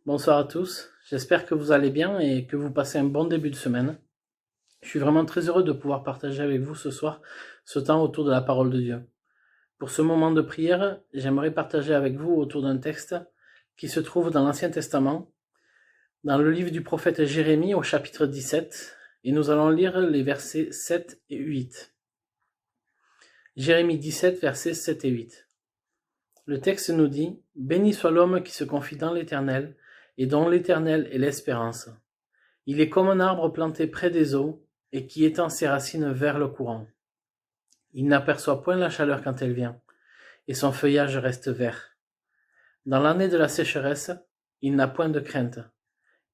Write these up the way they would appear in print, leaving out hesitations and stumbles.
Bonsoir à tous, j'espère que vous allez bien et que vous passez un bon début de semaine. Je suis vraiment très heureux de pouvoir partager avec vous ce soir ce temps autour de la parole de Dieu. Pour ce moment de prière, j'aimerais partager avec vous autour d'un texte qui se trouve dans l'Ancien Testament, dans le livre du prophète Jérémie au chapitre 17, et nous allons lire les versets 7 et 8. Jérémie 17, versets 7 et 8. Le texte nous dit « Béni soit l'homme qui se confie dans l'Éternel, et dont l'Éternel est l'espérance. Il est comme un arbre planté près des eaux, et qui étend ses racines vers le courant. Il n'aperçoit point la chaleur quand elle vient, et son feuillage reste vert. Dans l'année de la sécheresse, il n'a point de crainte,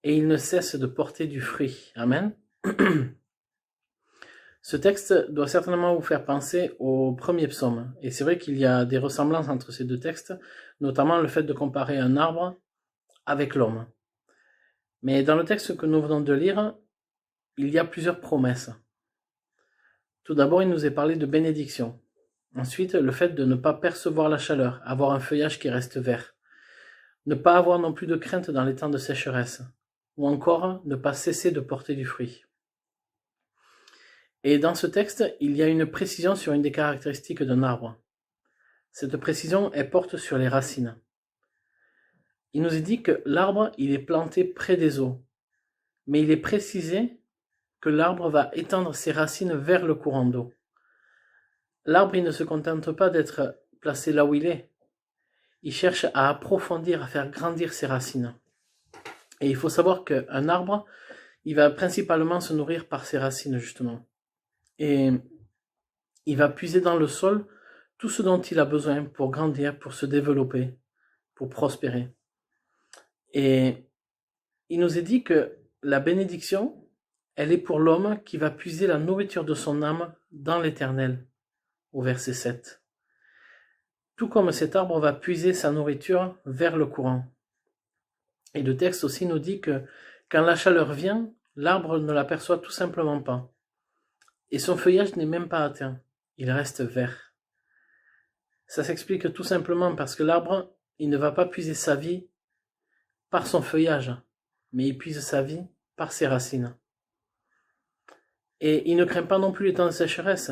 et il ne cesse de porter du fruit. » Amen. Ce texte doit certainement vous faire penser au premier psaume, et c'est vrai qu'il y a des ressemblances entre ces deux textes, notamment le fait de comparer un arbre avec l'homme. Mais dans le texte que nous venons de lire, il y a plusieurs promesses. Tout d'abord, il nous est parlé de bénédiction. Ensuite, le fait de ne pas percevoir la chaleur, avoir un feuillage qui reste vert. Ne pas avoir non plus de crainte dans les temps de sécheresse. Ou encore, ne pas cesser de porter du fruit. Et dans ce texte, il y a une précision sur une des caractéristiques d'un arbre. Cette précision, elle porte sur les racines. Il nous est dit que l'arbre, il est planté près des eaux. Mais il est précisé que l'arbre va étendre ses racines vers le courant d'eau. L'arbre, il ne se contente pas d'être placé là où il est. Il cherche à approfondir, à faire grandir ses racines. Et il faut savoir qu'un arbre, il va principalement se nourrir par ses racines, justement. Et il va puiser dans le sol tout ce dont il a besoin pour grandir, pour se développer, pour prospérer. Et il nous est dit que la bénédiction, elle est pour l'homme qui va puiser la nourriture de son âme dans l'Éternel, au verset 7. Tout comme cet arbre va puiser sa nourriture vers le courant. Et le texte aussi nous dit que quand la chaleur vient, l'arbre ne l'aperçoit tout simplement pas. Et son feuillage n'est même pas atteint, il reste vert. Ça s'explique tout simplement parce que l'arbre, il ne va pas puiser sa vie par son feuillage, mais il puise sa vie par ses racines. Et il ne craint pas non plus les temps de sécheresse,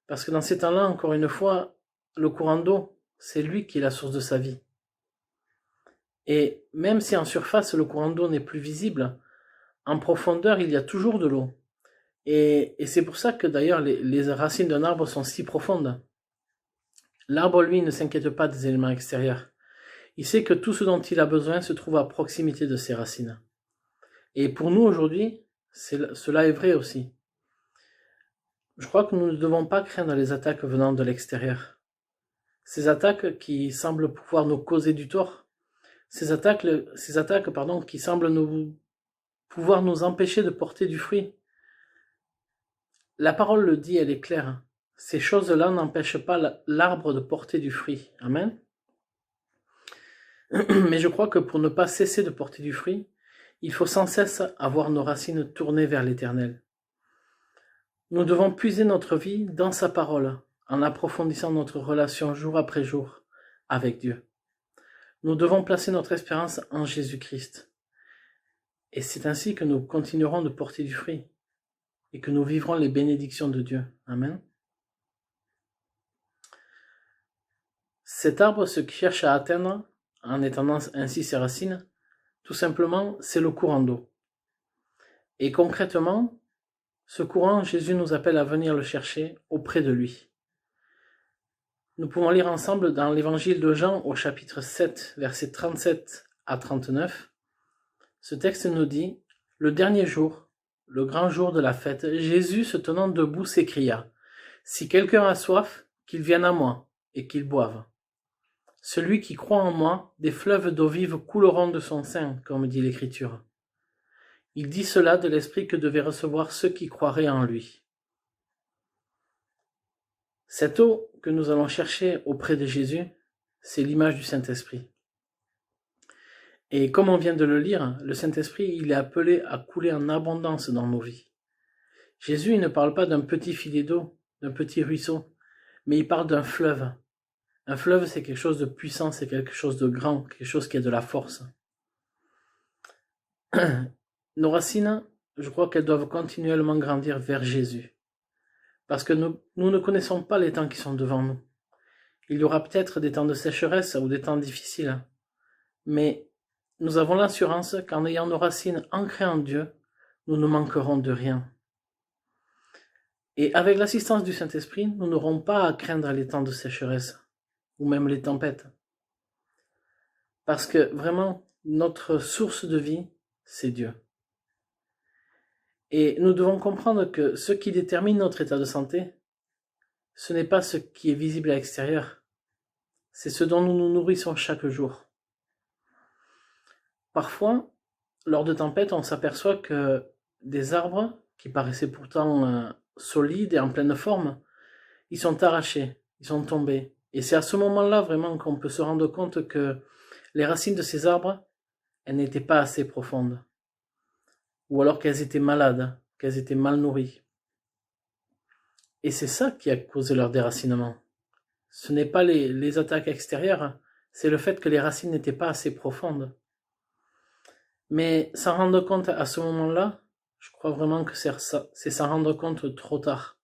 parce que dans ces temps-là, encore une fois, le courant d'eau, c'est lui qui est la source de sa vie. Et même si en surface le courant d'eau n'est plus visible, en profondeur il y a toujours de l'eau. Et c'est pour ça que d'ailleurs les racines d'un arbre sont si profondes. L'arbre, lui, ne s'inquiète pas des éléments extérieurs. Il sait que tout ce dont il a besoin se trouve à proximité de ses racines. Et pour nous aujourd'hui, cela est vrai aussi. Je crois que nous ne devons pas craindre les attaques venant de l'extérieur. Ces attaques qui semblent pouvoir nous causer du tort, ces attaques qui semblent pouvoir nous empêcher de porter du fruit. La parole le dit, elle est claire. Ces choses-là n'empêchent pas l'arbre de porter du fruit. Amen. Mais je crois que pour ne pas cesser de porter du fruit, il faut sans cesse avoir nos racines tournées vers l'Éternel. Nous devons puiser notre vie dans sa parole, en approfondissant notre relation jour après jour avec Dieu. Nous devons placer notre espérance en Jésus-Christ. Et c'est ainsi que nous continuerons de porter du fruit et que nous vivrons les bénédictions de Dieu. Amen. Cet arbre, ce qu'il cherche à atteindre, en étendant ainsi ses racines, tout simplement, c'est le courant d'eau. Et concrètement, ce courant, Jésus nous appelle à venir le chercher auprès de lui. Nous pouvons lire ensemble dans l'évangile de Jean au chapitre 7, versets 37 à 39. Ce texte nous dit « Le dernier jour, le grand jour de la fête, Jésus, se tenant debout, s'écria « Si quelqu'un a soif, qu'il vienne à moi, et qu'il boive. Celui qui croit en moi, des fleuves d'eau vive couleront de son sein, comme dit l'Écriture. » Il dit cela de l'esprit que devaient recevoir ceux qui croiraient en lui. Cette eau que nous allons chercher auprès de Jésus, c'est l'image du Saint-Esprit. Et comme on vient de le lire, le Saint-Esprit, il est appelé à couler en abondance dans nos vies. Jésus, il ne parle pas d'un petit filet d'eau, d'un petit ruisseau, mais il parle d'un fleuve. Un fleuve, c'est quelque chose de puissant, c'est quelque chose de grand, quelque chose qui a de la force. Nos racines, je crois qu'elles doivent continuellement grandir vers Jésus. Parce que nous ne connaissons pas les temps qui sont devant nous. Il y aura peut-être des temps de sécheresse ou des temps difficiles. Mais nous avons l'assurance qu'en ayant nos racines ancrées en Dieu, nous ne manquerons de rien. Et avec l'assistance du Saint-Esprit, nous n'aurons pas à craindre les temps de sécheresse ou même les tempêtes. Parce que vraiment, notre source de vie, c'est Dieu. Et nous devons comprendre que ce qui détermine notre état de santé, ce n'est pas ce qui est visible à l'extérieur, c'est ce dont nous nous nourrissons chaque jour. Parfois, lors de tempêtes, on s'aperçoit que des arbres, qui paraissaient pourtant solides et en pleine forme, ils sont arrachés, ils sont tombés. Et c'est à ce moment-là vraiment qu'on peut se rendre compte que les racines de ces arbres, elles n'étaient pas assez profondes. Ou alors qu'elles étaient malades, qu'elles étaient mal nourries. Et c'est ça qui a causé leur déracinement. Ce n'est pas les attaques extérieures, c'est le fait que les racines n'étaient pas assez profondes. Mais s'en rendre compte à ce moment-là, je crois vraiment que c'est s'en rendre compte trop tard.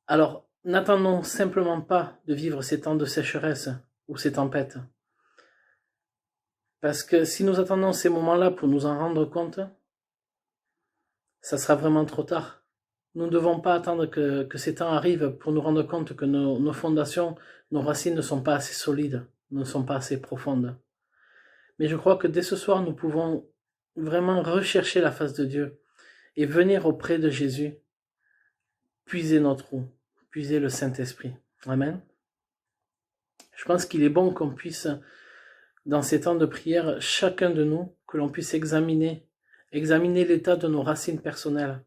Alors, n'attendons simplement pas de vivre ces temps de sécheresse ou ces tempêtes. Parce que si nous attendons ces moments-là pour nous en rendre compte, ça sera vraiment trop tard. Nous ne devons pas attendre que ces temps arrivent pour nous rendre compte que nos fondations, nos racines ne sont pas assez solides, ne sont pas assez profondes. Mais je crois que dès ce soir, nous pouvons vraiment rechercher la face de Dieu et venir auprès de Jésus, puiser notre eau, puiser le Saint-Esprit. Amen. Je pense qu'il est bon qu'on puisse, dans ces temps de prière, chacun de nous, que l'on puisse examiner l'état de nos racines personnelles.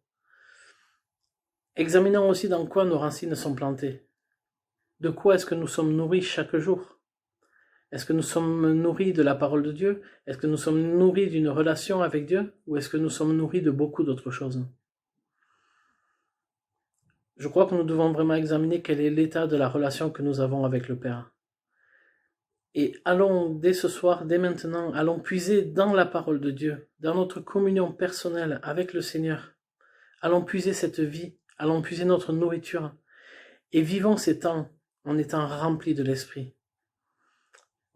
Examinons aussi dans quoi nos racines sont plantées. De quoi est-ce que nous sommes nourris chaque jour? Est-ce que nous sommes nourris de la parole de Dieu? Est-ce que nous sommes nourris d'une relation avec Dieu? Ou est-ce que nous sommes nourris de beaucoup d'autres choses? Je crois que nous devons vraiment examiner quel est l'état de la relation que nous avons avec le Père. Et allons dès ce soir, dès maintenant, allons puiser dans la parole de Dieu, dans notre communion personnelle avec le Seigneur. Allons puiser cette vie, allons puiser notre nourriture, et vivons ces temps en étant remplis de l'Esprit.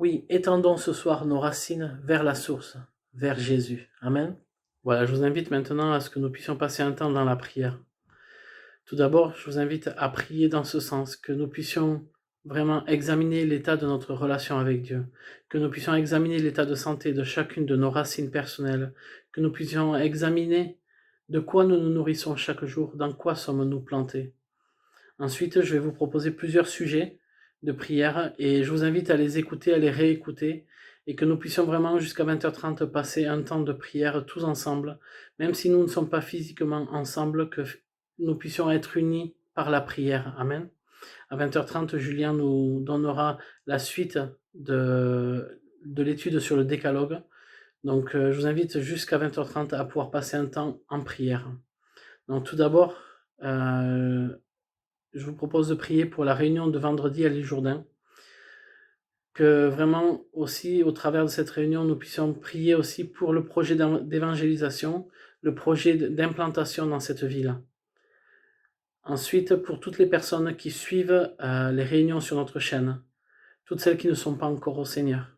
Oui, étendons ce soir nos racines vers la source, vers Jésus. Amen. Voilà, je vous invite maintenant à ce que nous puissions passer un temps dans la prière. Tout d'abord, je vous invite à prier dans ce sens, que nous puissions vraiment examiner l'état de notre relation avec Dieu, que nous puissions examiner l'état de santé de chacune de nos racines personnelles, que nous puissions examiner de quoi nous nous nourrissons chaque jour, dans quoi sommes-nous plantés. Ensuite, je vais vous proposer plusieurs sujets de prière et je vous invite à les écouter, à les réécouter et que nous puissions vraiment jusqu'à 20h30 passer un temps de prière tous ensemble, même si nous ne sommes pas physiquement ensemble, que nous puissions être unis par la prière. Amen. À 20h30, Julien nous donnera la suite de l'étude sur le décalogue. Donc, je vous invite jusqu'à 20h30 à pouvoir passer un temps en prière. Donc, tout d'abord, je vous propose de prier pour la réunion de vendredi à l'île Jourdain. Que vraiment aussi, au travers de cette réunion, nous puissions prier aussi pour le projet d'évangélisation, le projet d'implantation dans cette ville. Ensuite, pour toutes les personnes qui suivent les réunions sur notre chaîne, toutes celles qui ne sont pas encore au Seigneur.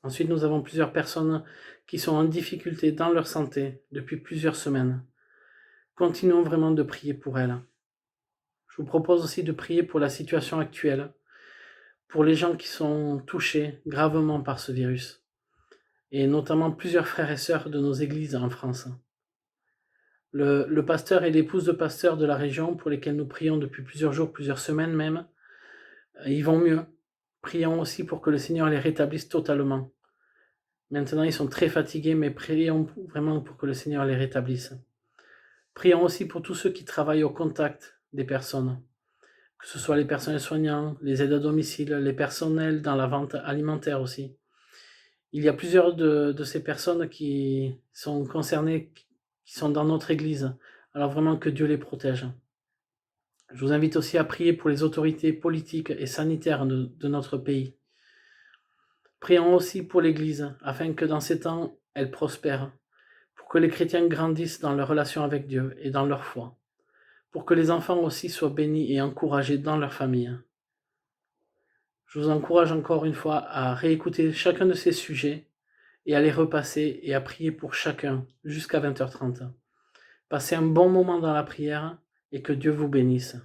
Ensuite, nous avons plusieurs personnes qui sont en difficulté dans leur santé depuis plusieurs semaines. Continuons vraiment de prier pour elles. Je vous propose aussi de prier pour la situation actuelle, pour les gens qui sont touchés gravement par ce virus, et notamment plusieurs frères et sœurs de nos églises en France. Le pasteur et l'épouse de pasteur de la région, pour lesquels nous prions depuis plusieurs jours, plusieurs semaines même, ils vont mieux. Prions aussi pour que le Seigneur les rétablisse totalement. Maintenant, ils sont très fatigués, mais prions vraiment pour que le Seigneur les rétablisse. Prions aussi pour tous ceux qui travaillent au contact des personnes, que ce soit les personnels soignants, les aides à domicile, les personnels dans la vente alimentaire aussi. Il y a plusieurs de ces personnes qui sont concernées, qui sont dans notre Église. Alors vraiment que Dieu les protège. Je vous invite aussi à prier pour les autorités politiques et sanitaires de notre pays. Prions aussi pour l'Église, afin que dans ces temps, elle prospère, pour que les chrétiens grandissent dans leur relation avec Dieu et dans leur foi, pour que les enfants aussi soient bénis et encouragés dans leur famille. Je vous encourage encore une fois à réécouter chacun de ces sujets et à les repasser et à prier pour chacun jusqu'à 20h30. Passez un bon moment dans la prière et que Dieu vous bénisse.